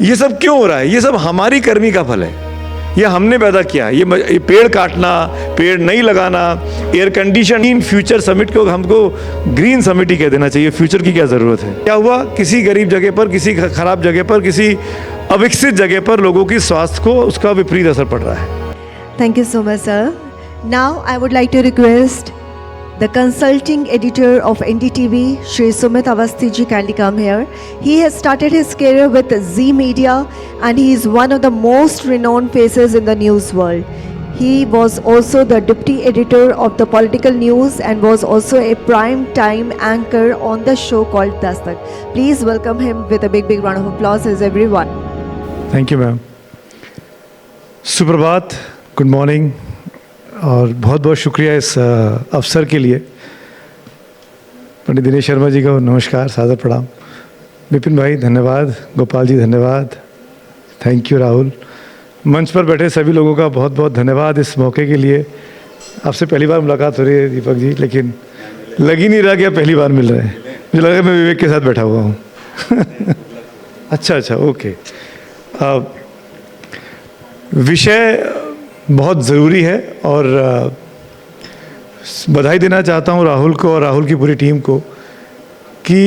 ये सब क्यों हो रहा है? ये सब हमारी करनी का फल है, ये हमने पैदा किया। ये पेड़ काटना, पेड़ नहीं लगाना, एयर कंडीशन। फ्यूचर समिट को हमको ग्रीन समिट ही कह देना चाहिए। फ्यूचर की क्या ज़रूरत है? क्या हुआ? किसी गरीब जगह पर, किसी खराब जगह पर, किसी अविकसित जगह पर लोगों की स्वास्थ्य को उसका विपरीत असर पड़ रहा है। Thank you so much, sir. Now I would like to request the consulting editor of NDTV, Shri Sumit Awasthi ji, kindly come here. He has started his career with Z Media and he is one of the most renowned faces in the news world. He was also the deputy editor of the political news and was also a prime time anchor on the show called Dastak. Please welcome him with a big round of applause as everyone. Thank you ma'am. सुप्रभात, good morning, और बहुत बहुत शुक्रिया इस अवसर के लिए। पंडित दिनेश शर्मा जी को नमस्कार, सादर प्रणाम। विपिन भाई धन्यवाद, गोपाल जी धन्यवाद, थैंक यू राहुल। मंच पर बैठे सभी लोगों का बहुत बहुत धन्यवाद इस मौके के लिए। आपसे पहली बार मुलाकात हो रही है दीपक जी, लेकिन लग ही नहीं रहा कि आप पहली बार मिल रहे हैं। मुझे लगा मैं विवेक के साथ बैठा हुआ हूँ। अच्छा, ओके। विषय बहुत ज़रूरी है और बधाई देना चाहता हूँ राहुल को और राहुल की पूरी टीम को कि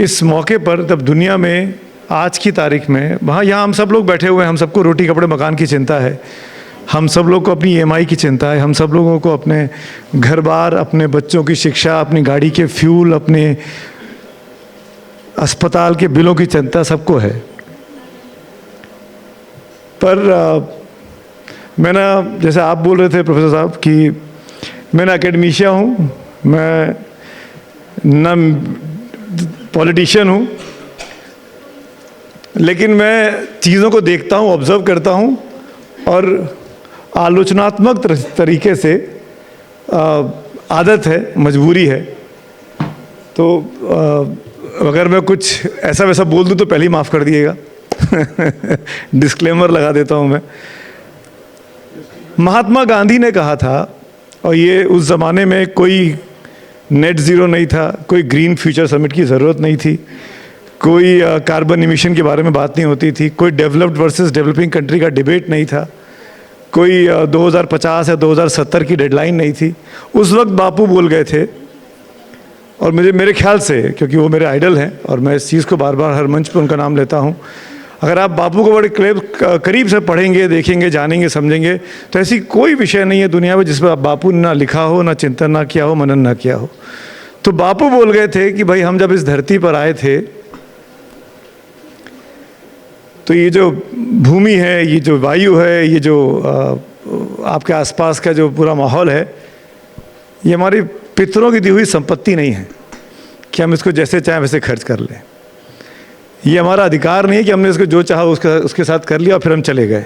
इस मौके पर, तब दुनिया में आज की तारीख में, यहाँ हम सब लोग बैठे हुए हैं, हम सबको रोटी कपड़े मकान की चिंता है, हम सब लोग को अपनी EMI की चिंता है, हम सब लोगों को अपने घर बार, अपने बच्चों की शिक्षा, अपनी गाड़ी के फ्यूल, अपने अस्पताल के बिलों की चिंता सबको है। पर मैं ना, जैसे आप बोल रहे थे प्रोफेसर साहब कि मैं ना एकेडमिशिया हूँ, मैं ना पॉलिटिशियन हूँ, लेकिन मैं चीज़ों को देखता हूँ, ऑब्जर्व करता हूँ और आलोचनात्मक तरीके से, आदत है, मजबूरी है। तो अगर मैं कुछ ऐसा वैसा बोल दूँ तो पहले ही माफ़ कर दिएगा। डिस्क्लेमर लगा देता हूँ मैं। महात्मा गांधी ने कहा था, और ये उस ज़माने में कोई नेट ज़ीरो नहीं था, कोई ग्रीन फ्यूचर समिट की ज़रूरत नहीं थी, कोई कार्बन इमिशन के बारे में बात नहीं होती थी, कोई डेवलप्ड वर्सेस डेवलपिंग कंट्री का डिबेट नहीं था, कोई 2050 या 2070 की डेडलाइन नहीं थी। उस वक्त बापू बोल गए थे, और मेरे ख्याल से, क्योंकि वो मेरे आइडल हैं और मैं इस चीज़ को बार बार हर मंच पर उनका नाम लेता हूँ, अगर आप बापू को बड़े करीब से पढ़ेंगे, देखेंगे, जानेंगे, समझेंगे, तो ऐसी कोई विषय नहीं है दुनिया में जिस पर बापू ने ना लिखा हो, ना चिंतन ना किया हो, मनन ना किया हो। तो बापू बोल गए थे कि भाई हम जब इस धरती पर आए थे तो ये जो भूमि है, ये जो वायु है, ये जो आपके आसपास का जो पूरा माहौल है, ये हमारे पितरों की दी हुई संपत्ति नहीं है कि हम इसको जैसे चाहें वैसे खर्च कर लें। ये हमारा अधिकार नहीं है कि हमने इसको जो चाहा उसके साथ कर लिया और फिर हम चले गए।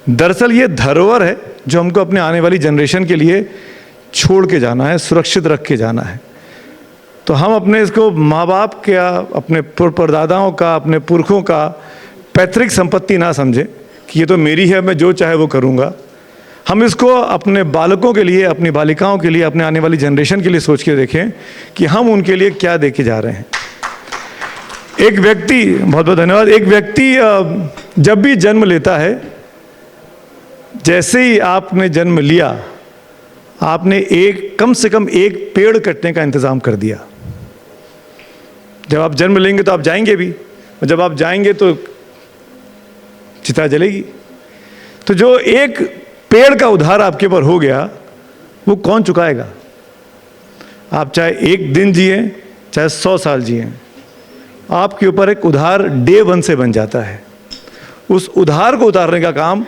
दरअसल ये धरोहर है जो हमको अपने आने वाली जनरेशन के लिए छोड़ के जाना है, सुरक्षित रख के जाना है। तो हम अपने इसको माँ बाप का, अपने परदादाओं का, अपने पुरखों का पैतृक संपत्ति ना समझें कि ये तो मेरी है, मैं जो चाहे वो करूँगा। हम इसको अपने बालकों के लिए, अपनी बालिकाओं के लिए, अपने आने वाली जनरेशन के लिए सोच के देखें कि हम उनके लिए क्या दे के जा रहे हैं। एक व्यक्ति, बहुत बहुत धन्यवाद, एक व्यक्ति जब भी जन्म लेता है, जैसे ही आपने जन्म लिया, आपने कम से कम एक पेड़ कटने का इंतज़ाम कर दिया। जब आप जन्म लेंगे तो आप जाएंगे भी, और जब आप जाएंगे तो चिता जलेगी। तो जो एक पेड़ का उधार आपके ऊपर हो गया, वो कौन चुकाएगा? आप चाहे एक दिन जिए, चाहे 100 साल जिए, आपके ऊपर एक उधार डे 1 से बन जाता है। उस उधार को उतारने का काम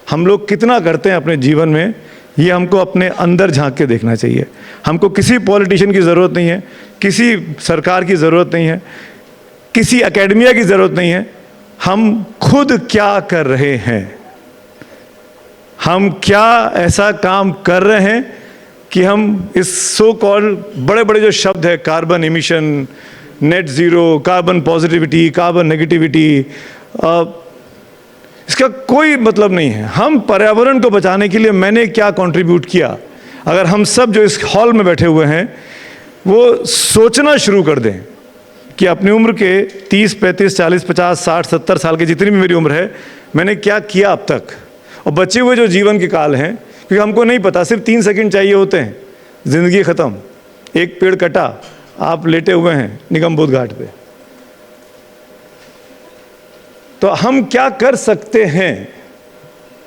हम लोग कितना करते हैं अपने जीवन में, ये हमको अपने अंदर झांक के देखना चाहिए। हमको किसी पॉलिटिशियन की ज़रूरत नहीं है, किसी सरकार की ज़रूरत नहीं है, किसी एकेडमिया की ज़रूरत नहीं है। हम खुद क्या कर रहे हैं, हम क्या ऐसा काम कर रहे हैं कि हम इस सो कॉल्ड बड़े बड़े जो शब्द है, carbon emission, net zero, carbon positivity, carbon negativity, इसका कोई मतलब नहीं है। हम पर्यावरण को बचाने के लिए मैंने क्या कंट्रीब्यूट किया, अगर हम सब जो इस हॉल में बैठे हुए हैं वो सोचना शुरू कर दें कि अपनी उम्र के 30, 35, 40, 50, 60, 70 साल की जितनी भी मेरी उम्र है, मैंने क्या किया अब तक, और बचे हुए जो जीवन के काल हैं, क्योंकि हमको नहीं पता, सिर्फ 3 सेकंड चाहिए होते हैं, ज़िंदगी ख़त्म, एक पेड़ कटा, आप लेटे हुए हैं निगम बोध घाट पे। तो हम क्या कर सकते हैं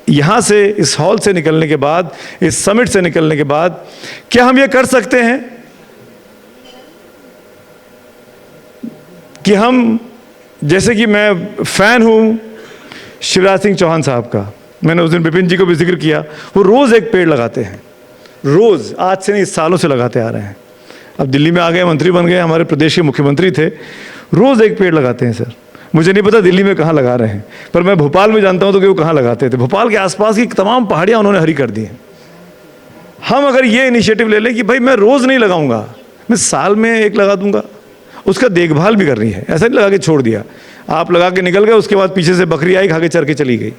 यहाँ से, इस हॉल से निकलने के बाद, इस समिट से निकलने के बाद, क्या हम ये कर सकते हैं कि हम, जैसे कि मैं फ़ैन हूँ शिवराज सिंह चौहान साहब का, मैंने उस दिन विपिन जी को भी जिक्र किया, वो रोज़ एक पेड़ लगाते हैं, रोज़, आज से नहीं सालों से लगाते आ रहे हैं। अब दिल्ली में आ गए, मंत्री बन गए, हमारे प्रदेश के मुख्यमंत्री थे, रोज़ एक पेड़ लगाते हैं सर। मुझे नहीं पता दिल्ली में कहाँ लगा रहे हैं, पर मैं भोपाल में जानता हूँ तो कि वो कहाँ लगाते थे। भोपाल के आसपास की तमाम पहाड़ियाँ उन्होंने हरी कर दी हैं। हम अगर ये इनिशिएटिव ले लें कि भाई मैं रोज़ नहीं लगाऊंगा, मैं साल में एक लगा दूंगा, उसका देखभाल भी करनी है, ऐसा नहीं लगा के छोड़ दिया, आप लगा के निकल गए, उसके बाद पीछे से बकरी आई खा के चर के चली गई,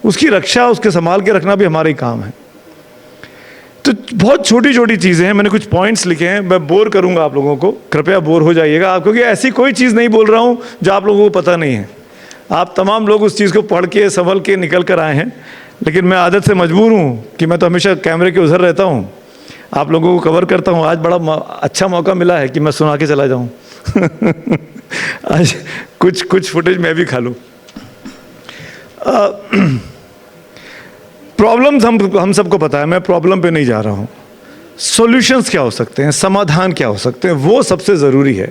उसकी रक्षा, उसके संभाल के रखना भी हमारा ही काम है। तो बहुत छोटी छोटी चीज़ें हैं, मैंने कुछ पॉइंट्स लिखे हैं, मैं बोर करूंगा आप लोगों को, कृपया बोर हो जाइएगा आप, क्योंकि ऐसी कोई चीज़ नहीं बोल रहा हूँ जो आप लोगों को पता नहीं है। आप तमाम लोग उस चीज़ को पढ़ के संभल के निकल कर आए हैं, लेकिन मैं आदत से मजबूर हूँ कि मैं तो हमेशा कैमरे के उधर रहता हूँ, आप लोगों को कवर करता हूँ। आज बड़ा अच्छा मौका मिला है कि मैं सुना के चला जाऊँ आज कुछ फुटेज मैं भी खा लूँ। प्रॉब्लम्स हम सबको पता है, मैं प्रॉब्लम पे नहीं जा रहा हूँ, सॉल्यूशंस क्या हो सकते हैं, समाधान क्या हो सकते हैं, वो सबसे ज़रूरी है।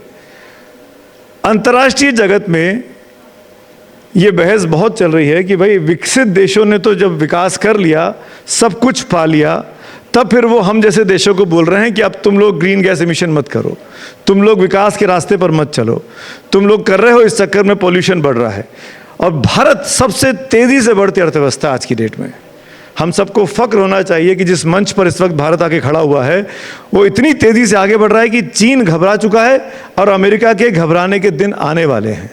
अंतर्राष्ट्रीय जगत में ये बहस बहुत चल रही है कि भाई विकसित देशों ने तो जब विकास कर लिया, सब कुछ पा लिया, तब फिर वो हम जैसे देशों को बोल रहे हैं कि अब तुम लोग ग्रीन गैस एमिशन मत करो, तुम लोग विकास के रास्ते पर मत चलो, तुम लोग कर रहे हो, इस चक्कर में पॉल्यूशन बढ़ रहा है। और भारत सबसे तेज़ी से बढ़ती अर्थव्यवस्था आज की डेट में, हम सबको फ़ख्र होना चाहिए कि जिस मंच पर इस वक्त भारत आके खड़ा हुआ है, वो इतनी तेज़ी से आगे बढ़ रहा है कि चीन घबरा चुका है और अमेरिका के घबराने के दिन आने वाले हैं।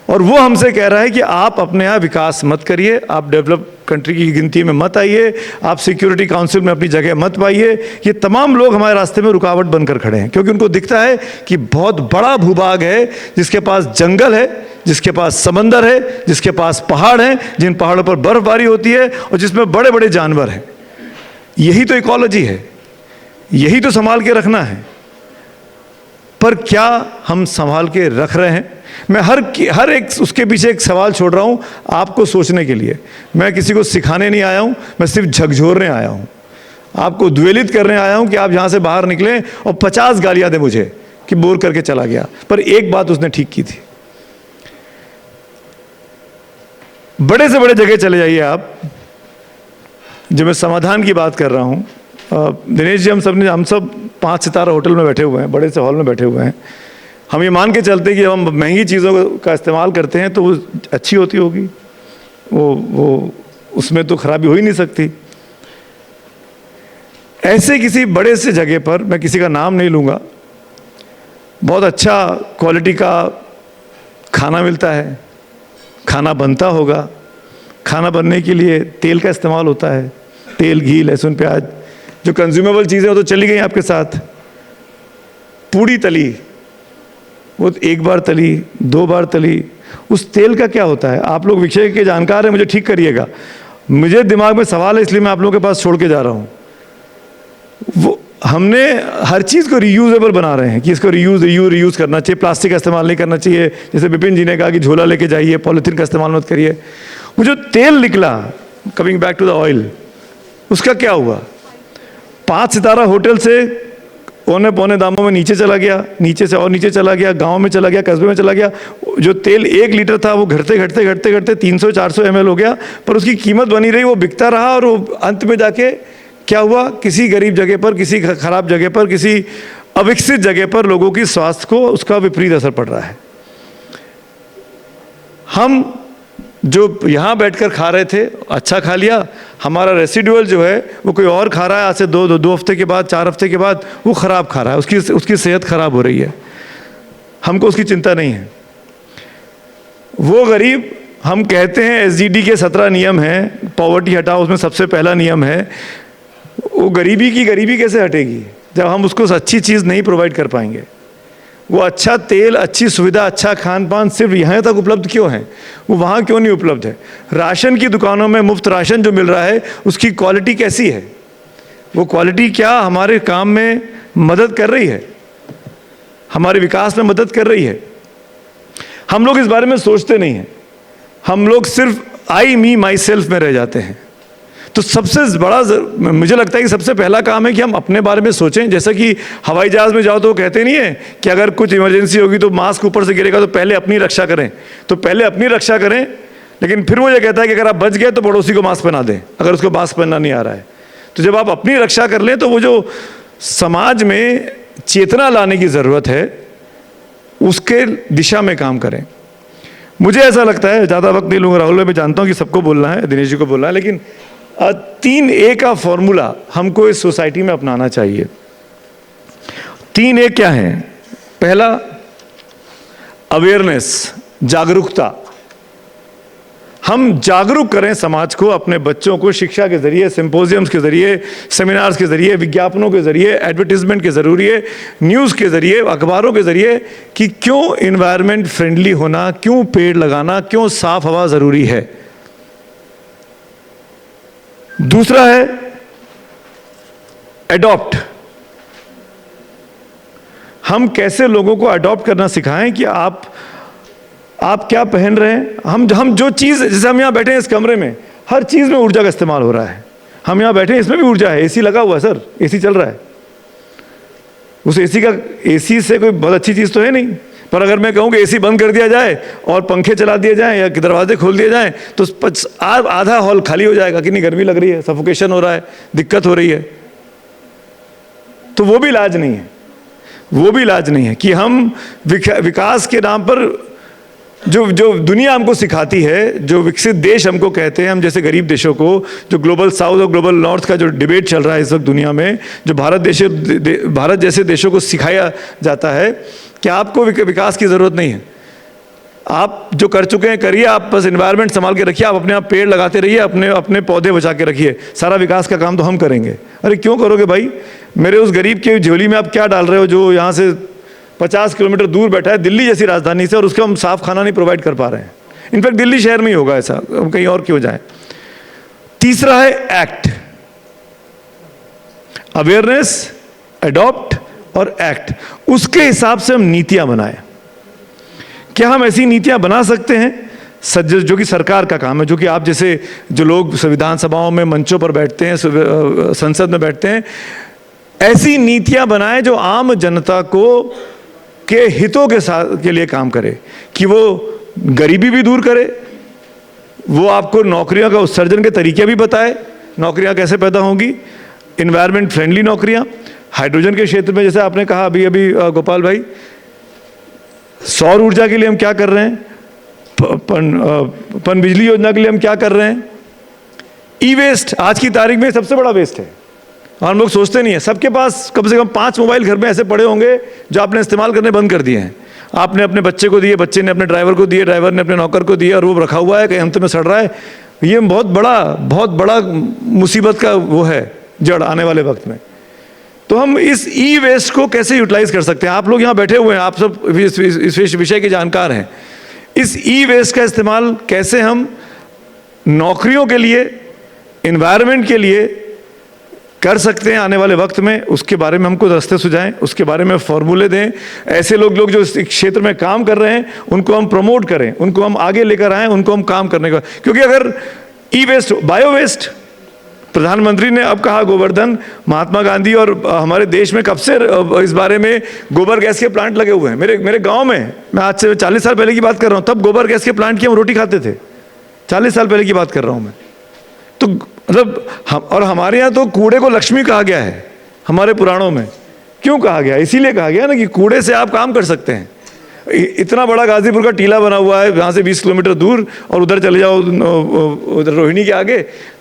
और वो हमसे कह रहा है कि आप अपने यहाँ विकास मत करिए, आप डेवलप कंट्री की गिनती में मत आइए, आप सिक्योरिटी काउंसिल में अपनी जगह मत पाइए। ये तमाम लोग हमारे रास्ते में रुकावट बनकर खड़े हैं, क्योंकि उनको दिखता है कि बहुत बड़ा भूभाग है, जिसके पास जंगल है, जिसके पास समंदर है, जिसके पास पहाड़ हैं, जिन पहाड़ों पर बर्फबारी होती है और जिसमें बड़े बड़े जानवर हैं। यही तो इकोलॉजी है, यही तो संभाल के रखना है। पर क्या हम संभाल के रख रहे हैं? मैं हर एक उसके पीछे एक सवाल छोड़ रहा हूं आपको सोचने के लिए। मैं किसी को सिखाने नहीं आया हूं, मैं सिर्फ झकझोरने आया हूं, आपको द्वेलित करने आया हूं कि आप यहां से बाहर निकलें और 50 गालियां दें मुझे कि बोर करके चला गया। पर एक बात उसने ठीक की थी, बड़े से बड़े जगह चले जाइए आप। जब मैं समाधान की बात कर रहा हूं, दिनेश जी, हम सब 5 सितारा होटल में बैठे हुए हैं, बड़े से हॉल में बैठे हुए हैं। हम ये मान के चलते हैं कि हम महंगी चीज़ों का इस्तेमाल करते हैं तो वो अच्छी होती होगी, वो उसमें तो खराबी हो ही नहीं सकती। ऐसे किसी बड़े से जगह पर, मैं किसी का नाम नहीं लूँगा, बहुत अच्छा क्वालिटी का खाना मिलता है, खाना बनता होगा, खाना बनने के लिए तेल का इस्तेमाल होता है, तेल, घी, लहसुन, प्याज, जो कंज्यूमेबल चीज़ें वो तो चली गई आपके साथ। पूड़ी तली, वो 1 बार तली, 2 बार तली, उस तेल का क्या होता है? आप लोग विषय के जानकार हैं, मुझे ठीक करिएगा, मुझे दिमाग में सवाल है, इसलिए मैं आप लोगों के पास छोड़ के जा रहा हूँ। वो हमने हर चीज़ को रीयूजेबल बना रहे हैं कि इसको रीयूज़ करना चाहिए, प्लास्टिक का इस्तेमाल नहीं करना चाहिए। जैसे विपिन जी ने कहा कि झोला लेके जाइए, पॉलीथीन का इस्तेमाल मत करिए। वो जो तेल निकला, coming back to the oil, उसका क्या हुआ? 5 सितारा होटल से औने पौने दामों में नीचे चला गया, नीचे से और नीचे चला गया, गांव में चला गया, कस्बे में चला गया। जो तेल 1 लीटर था वो घटते घटते 300-400 ml हो गया, पर उसकी कीमत बनी रही, वो बिकता रहा। और वो अंत में जाके क्या हुआ? किसी गरीब जगह पर, किसी खराब जगह पर, किसी अविकसित जगह पर लोगों की स्वास्थ्य को उसका विपरीत असर पड़ रहा है। हम जो यहाँ बैठकर खा रहे थे, अच्छा खा लिया, हमारा रेसिडुअल जो है वो कोई और खा रहा है, आज से 2 हफ्ते के बाद, 4 हफ्ते के बाद वो ख़राब खा रहा है, उसकी सेहत ख़राब हो रही है। हमको उसकी चिंता नहीं है। वो गरीब, हम कहते हैं SDG के 17 नियम हैं, पॉवर्टी हटाओ, उसमें सबसे पहला नियम है, वो गरीबी कैसे हटेगी जब हम उसको अच्छी चीज़ नहीं प्रोवाइड कर पाएंगे? वो अच्छा तेल, अच्छी सुविधा, अच्छा खान पान सिर्फ यहाँ तक उपलब्ध क्यों है, वो वहाँ क्यों नहीं उपलब्ध है? राशन की दुकानों में मुफ्त राशन जो मिल रहा है उसकी क्वालिटी कैसी है? वो क्वालिटी क्या हमारे काम में मदद कर रही है, हमारे विकास में मदद कर रही है? हम लोग इस बारे में सोचते नहीं हैं। हम लोग सिर्फ आई मी माई सेल्फ में रह जाते हैं। तो सबसे बड़ा मुझे लगता है कि सबसे पहला काम है कि हम अपने बारे में सोचें। जैसा कि हवाई जहाज़ में जाओ तो वो कहते नहीं है कि अगर कुछ इमरजेंसी होगी तो मास्क ऊपर से गिरेगा तो पहले अपनी रक्षा करें। तो पहले अपनी रक्षा करें, लेकिन फिर वो ये कहता है कि अगर आप बच गए तो पड़ोसी को मास्क पहना दें अगर उसको मास्क पहनना नहीं आ रहा है। तो जब आप अपनी रक्षा कर लें तो वो जो समाज में चेतना लाने की ज़रूरत है उसके दिशा में काम करें। मुझे ऐसा लगता है, ज़्यादा वक्त नहीं लूँगा राहुल भाई, मैं जानता हूँ कि सबको बोलना है, दिनेश जी को बोलना है, लेकिन 3A का फॉर्मूला हमको इस सोसाइटी में अपनाना चाहिए। 3A क्या है? पहला, अवेयरनेस, जागरूकता। हम जागरूक करें समाज को, अपने बच्चों को शिक्षा के जरिए, सिंपोजियम्स के जरिए, सेमिनार्स के जरिए, विज्ञापनों के जरिए, एडवर्टीजमेंट के जरिए, न्यूज़ के जरिए, अखबारों के जरिए कि क्यों इन्वायरमेंट फ्रेंडली होना, क्यों पेड़ लगाना, क्यों साफ हवा ज़रूरी है। दूसरा है अडॉप्ट। हम कैसे लोगों को अडॉप्ट करना सिखाएं कि आप क्या पहन रहे हैं। हम जो चीज़, जैसे हम यहाँ बैठे हैं इस कमरे में, हर चीज़ में ऊर्जा का इस्तेमाल हो रहा है। हम यहाँ बैठे हैं, इसमें भी ऊर्जा है, एसी लगा हुआ है सर, एसी चल रहा है। उस एसी से कोई बहुत अच्छी चीज़ तो है नहीं, पर अगर मैं कहूँ कि एसी बंद कर दिया जाए और पंखे चला दिए जाएं या दरवाजे खोल दिए जाएं तो आधा हॉल खाली हो जाएगा। कितनी गर्मी लग रही है, सफोकेशन हो रहा है, दिक्कत हो रही है। तो वो भी इलाज नहीं है, वो भी इलाज नहीं है कि हम विकास के नाम पर जो दुनिया हमको सिखाती है, जो विकसित देश हमको कहते हैं, हम जैसे गरीब देशों को, जो ग्लोबल साउथ और ग्लोबल नॉर्थ का जो डिबेट चल रहा है इस वक्त दुनिया में, जो भारत जैसे देशों को सिखाया जाता है कि आपको विकास की ज़रूरत नहीं है, आप जो कर चुके हैं करिए, आप बस एनवायरनमेंट संभाल के रखिए, आप अपने आप पेड़ लगाते रहिए, अपने पौधे बचा के रखिए, सारा विकास का काम तो हम करेंगे। अरे क्यों करोगे भाई? मेरे उस गरीब के झोली में आप क्या डाल रहे हो जो यहाँ से 50 किलोमीटर दूर बैठा है दिल्ली जैसी राजधानी से, और उसको हम साफ खाना नहीं प्रोवाइड कर पा रहे हैं। इनफैक्ट दिल्ली शहर में ही होगा ऐसा, हम कहीं और क्यों जाएं। तीसरा है एक्ट, अवेयरनेस, अडॉप्ट और एक्ट। उसके हिसाब से हम नीतियां बनाएं। क्या हम ऐसी नीतियां बना सकते हैं जो कि सरकार का काम है, जो कि आप जैसे जो लोग संविधान सभाओं में मंचों पर बैठते हैं, संसद में बैठते हैं, ऐसी नीतियां बनाएं जो आम जनता को के हितों के लिए काम करे, कि वो गरीबी भी दूर करे, वो आपको नौकरियों का उत्सर्जन के तरीके भी बताए, नौकरियां कैसे पैदा होंगी, इन्वायरमेंट फ्रेंडली नौकरियां। हाइड्रोजन के क्षेत्र में जैसे आपने कहा अभी गोपाल भाई, सौर ऊर्जा के लिए हम क्या कर रहे हैं, पन बिजली योजना के लिए हम क्या कर रहे हैं। ई वेस्ट आज की तारीख में सबसे बड़ा वेस्ट है और हम लोग सोचते नहीं है। सबके पास कम से कम 5 मोबाइल घर में ऐसे पड़े होंगे जो आपने इस्तेमाल करने बंद कर दिए हैं। आपने अपने बच्चे को दिए, बच्चे ने अपने ड्राइवर को दिए, ड्राइवर ने अपने नौकर को दिया, और वो रखा हुआ है कहीं अंत में सड़ रहा है। ये बहुत बड़ा मुसीबत का वो है जड़ आने वाले वक्त में। तो हम इस ई वेस्ट को कैसे यूटिलाइज कर सकते हैं? आप लोग यहाँ बैठे हुए हैं, आप सब इस विषय के जानकार हैं। इस ई वेस्ट का इस्तेमाल कैसे हम नौकरियों के लिए, इन्वायरमेंट के लिए कर सकते हैं आने वाले वक्त में, उसके बारे में हमको रास्ते सुझाएं, उसके बारे में फॉर्मूले दें। ऐसे लोग जो इस क्षेत्र में काम कर रहे हैं उनको हम प्रमोट करें, उनको हम आगे लेकर आएं, उनको हम काम करने का। क्योंकि अगर ई वेस्ट, बायो वेस्ट, प्रधानमंत्री ने अब कहा गोवर्धन, महात्मा गांधी और हमारे देश में कब से इस बारे में गोबर गैस के प्लांट लगे हुए हैं। मेरे गांव में, मैं आज से 40 साल पहले की बात कर रहा हूँ, तब गोबर गैस के प्लांट की हम रोटी खाते थे। 40 साल पहले की बात कर रहा हूँ मैं। तो मतलब और हमारे यहाँ तो कूड़े को लक्ष्मी कहा गया है हमारे पुराणों में। क्यों कहा गया? इसीलिए कहा गया ना कि कूड़े से आप काम कर सकते हैं। इतना बड़ा गाजीपुर का टीला बना हुआ है यहाँ से 20 किलोमीटर दूर, और उधर चले जाओ उधर रोहिणी के आगे,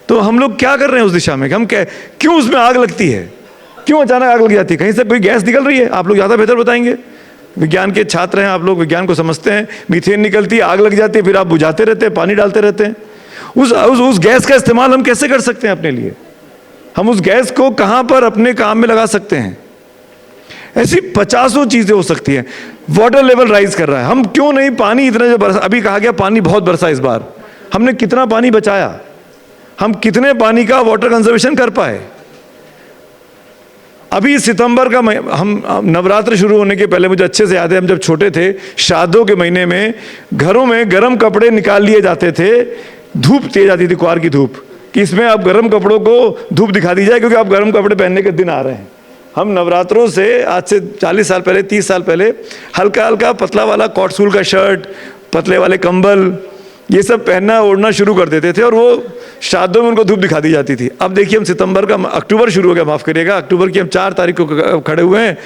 तो हम लोग क्या कर रहे हैं उस दिशा में? हम क्यों उसमें आग लगती है? क्यों अचानक आग लग जाती है? कहीं से कोई गैस निकल रही है? आप लोग ज़्यादा बेहतर बताएंगे, विज्ञान के छात्र हैं आप लोग, विज्ञान को समझते हैं। मीथेन निकलती है, आग लग जाती है, फिर आप बुझाते रहते हैं, पानी डालते रहते हैं। उस गैस का इस्तेमाल हम कैसे कर सकते हैं अपने लिए? हम उस गैस को कहाँ पर अपने काम में लगा सकते हैं? ऐसी 50 चीज़ें हो सकती हैं। वाटर लेवल राइज कर रहा है। हम क्यों नहीं पानी इतना जो बरसा, अभी कहा गया पानी बहुत बरसा इस बार, हमने कितना पानी बचाया, हम कितने पानी का वाटर कंजर्वेशन कर पाए। अभी सितंबर का हम नवरात्र शुरू होने के पहले मुझे अच्छे से याद है, हम जब छोटे थे शादियों के महीने में घरों में गर्म कपड़े निकाल लिए जाते थे, धूप तेज आती थी, कुआर की धूप, कि इसमें आप गर्म कपड़ों को धूप दिखा दी जाए क्योंकि आप गर्म कपड़े पहनने के दिन आ रहे हैं। हम नवरात्रों से आज से 40 साल पहले 30 साल पहले हल्का हल्का पतला वाला कॉट सूल का शर्ट, पतले वाले कंबल, ये सब पहनना ओढ़ना शुरू कर देते थे और वो शादियों में उनको धूप दिखा दी जाती थी। अब देखिए हम सितंबर का, अक्टूबर शुरू हो गया, माफ़ करिएगा, अक्टूबर की हम 4 तारीख को खड़े हुए हैं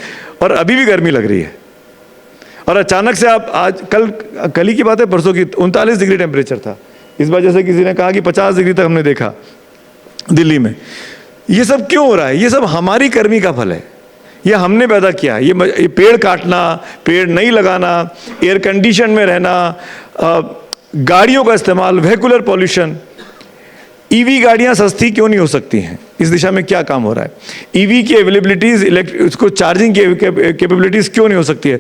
और अभी भी गर्मी लग रही है। और अचानक से आप आज कल ही की बात है, परसों की 39 डिग्री टेम्परेचर था। इस वजह से किसी ने कहा कि 50 डिग्री तक हमने देखा दिल्ली में। ये सब क्यों हो रहा है? ये सब हमारी कर्मी का फल है, ये हमने पैदा किया। ये पेड़ काटना, पेड़ नहीं लगाना, एयर कंडीशन में रहना, गाड़ियों का इस्तेमाल, वेहिकुलर पॉल्यूशन। ईवी गाड़ियां सस्ती क्यों नहीं हो सकती हैं? इस दिशा में क्या काम हो रहा है? ईवी की अवेलेबिलिटीज, उसको चार्जिंग की कैपेबिलिटीज क्यों नहीं हो सकती है?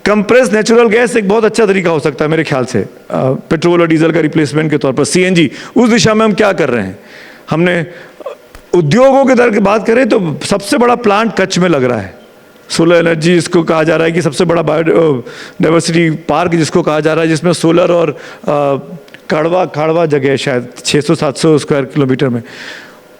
कंप्रेस नेचुरल गैस एक बहुत अच्छा तरीका हो सकता है मेरे ख्याल से, पेट्रोल और डीजल का रिप्लेसमेंट के तौर पर। सीएनजी, उस दिशा में हम क्या कर रहे हैं? हमने उद्योगों के दर की बात करें तो सबसे बड़ा प्लांट कच्छ में लग रहा है, सोलर एनर्जी जिसको कहा जा रहा है कि सबसे बड़ा बायोडाइवर्सिटी पार्क जिसको कहा जा रहा है, जिसमें सोलर और खाड़वा जगह है शायद 600-700 स्क्वायर किलोमीटर में।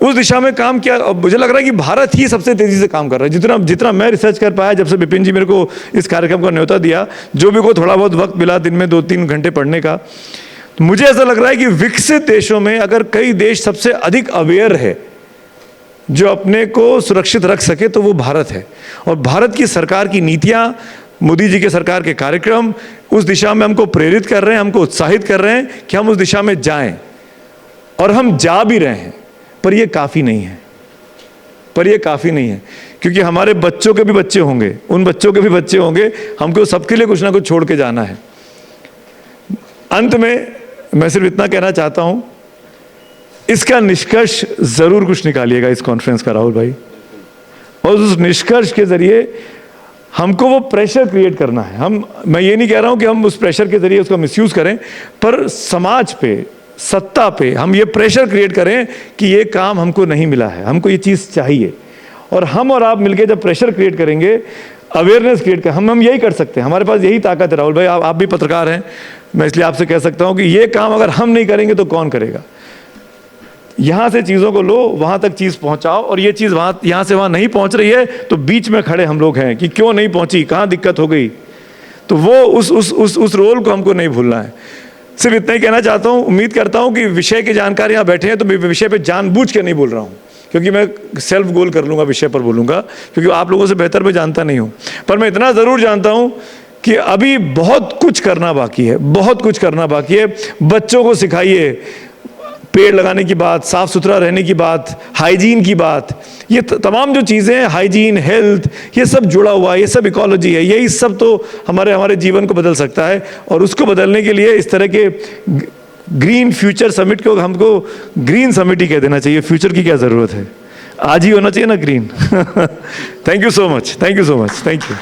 उस दिशा में काम किया। अब मुझे लग रहा है कि भारत ही सबसे तेजी से काम कर रहा है। जितना मैं रिसर्च कर पाया, जब से विपिन जी मेरे को इस कार्यक्रम का न्योता दिया, जो भी को थोड़ा बहुत वक्त मिला दिन में 2-3 घंटे पढ़ने का, तो मुझे ऐसा लग रहा है कि विकसित देशों में अगर कई देश सबसे अधिक अवेयर है जो अपने को सुरक्षित रख सके तो वो भारत है। और भारत की सरकार की नीतियां, मोदी जी के सरकार के कार्यक्रम उस दिशा में हमको प्रेरित कर रहे हैं, हमको उत्साहित कर रहे हैं कि हम उस दिशा में जाएं। और हम जा भी रहे हैं, पर ये काफ़ी नहीं है, क्योंकि हमारे बच्चों के भी बच्चे होंगे, उन बच्चों के भी बच्चे होंगे, हमको सबके लिए कुछ ना कुछ छोड़ के जाना है। अंत में मैं सिर्फ इतना कहना चाहता हूं, इसका निष्कर्ष जरूर कुछ निकालिएगा इस कॉन्फ्रेंस का राहुल भाई, और उस निष्कर्ष के जरिए हमको वो प्रेशर क्रिएट करना है। मैं ये नहीं कह रहा हूं कि हम उस प्रेशर के जरिए उसका मिसयूज करें, पर समाज पे, सत्ता पे हम ये प्रेशर क्रिएट करें कि ये काम हमको नहीं मिला है, हमको ये चीज़ चाहिए। और हम और आप मिलकर जब प्रेशर क्रिएट करेंगे, अवेयरनेस क्रिएट कर, हम यही कर सकते हैं। हमारे पास यही ताकत है राहुल भाई, आप भी पत्रकार हैं, मैं इसलिए आपसे कह सकता हूं कि ये काम अगर हम नहीं करेंगे तो कौन करेगा? यहां से चीज़ों को लो, वहां तक चीज़ पहुंचाओ, और ये चीज़ यहां से वहां नहीं पहुंच रही है तो बीच में खड़े हम लोग हैं कि क्यों नहीं पहुंची, कहां दिक्कत हो गई। तो वो उस रोल को हमको नहीं भूलना है। सिर्फ इतना ही कहना चाहता हूं, उम्मीद करता हूं कि विषय के जानकार यहाँ बैठे हैं तो मैं विषय पे जानबूझ के नहीं बोल रहा हूं, क्योंकि मैं सेल्फ गोल कर लूंगा, विषय पर बोलूंगा, क्योंकि आप लोगों से बेहतर मैं जानता नहीं हूं। पर मैं इतना ज़रूर जानता हूं कि अभी बहुत कुछ करना बाकी है, बहुत कुछ करना बाकी है। बच्चों को सिखाइए पेड़ लगाने की बात, साफ सुथरा रहने की बात, हाइजीन की बात, ये तमाम जो चीज़ें हैं, हाइजीन, हेल्थ, ये सब जुड़ा हुआ है, ये सब इकोलॉजी है, यही सब तो हमारे जीवन को बदल सकता है। और उसको बदलने के लिए इस तरह के ग्रीन फ्यूचर समिट को हमको ग्रीन समिट ही कह देना चाहिए। फ्यूचर की क्या ज़रूरत है, आज ही होना चाहिए ना green. Thank you so much, thank you so much, thank you.